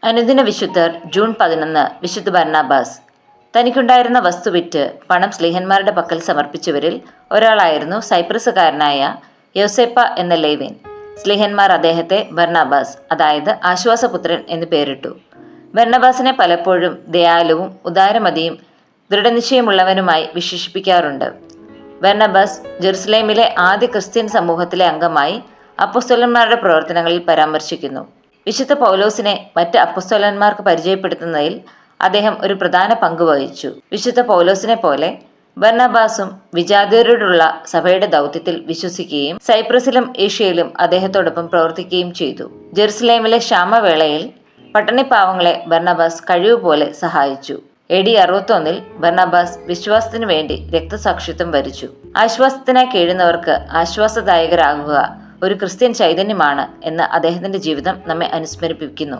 അനുദിന വിശുദ്ധർ ജൂൺ 11 വിശുദ്ധ ബർണബാസ്. തനിക്കുണ്ടായിരുന്ന വസ്തു വിറ്റ് പണം സ്ലീഹന്മാരുടെ പക്കൽ സമർപ്പിച്ചവരിൽ ഒരാളായിരുന്നു സൈപ്രസുകാരനായ യോസേപ്പ എന്ന ലേവ്യൻ. സ്ലീഹന്മാർ അദ്ദേഹത്തെ ബർണബാസ്, അതായത് ആശ്വാസപുത്രൻ എന്ന് പേരിട്ടു. ബർണബാസിനെ പലപ്പോഴും ദയാലുവും ഉദാരമതിയും ദൃഢനിശ്ചയമുള്ളവനുമായി വിശേഷിപ്പിക്കാറുണ്ട്. ബർണബാസ് ജെറുസലേമിലെ ആദ്യ ക്രിസ്ത്യൻ സമൂഹത്തിലെ അംഗമായി അപ്പോസ്തലന്മാരുടെ പ്രവർത്തനങ്ങളിൽ പരാമർശിക്കുന്നു. വിശുദ്ധ പൗലോസിനെ മറ്റ് അപ്പോസ്തലന്മാർക്ക് പരിചയപ്പെടുത്തുന്നതിൽ അദ്ദേഹം ഒരു പ്രധാന പങ്ക് വഹിച്ചു. വിശുദ്ധ പൗലോസിനെ പോലെ ബർണബാസും വിജാതിയരോടുള്ള സഭയുടെ ദൗത്യത്തിൽ വിശ്വസിക്കുകയും സൈപ്രസിലും ഏഷ്യയിലും അദ്ദേഹത്തോടൊപ്പം പ്രവർത്തിക്കുകയും ചെയ്തു. ജെറുസലേമിലെ ക്ഷാമവേളയിൽ പട്ടണിപ്പാവങ്ങളെ ബർണബാസ് കഴിവുപോലെ സഹായിച്ചു. AD 61 ബർണബാസ് വിശ്വാസത്തിനു വേണ്ടി രക്തസാക്ഷിത്വം വരിച്ചു. ആശ്വാസത്തിനായി കഴിയുന്നവർക്ക് ആശ്വാസദായകരാകുക ഒരു ക്രിസ്ത്യൻ ചൈതന്യമാണ് എന്ന് അദ്ദേഹത്തിന്റെ ജീവിതം നമ്മെ അനുസ്മരിപ്പിക്കുന്നു.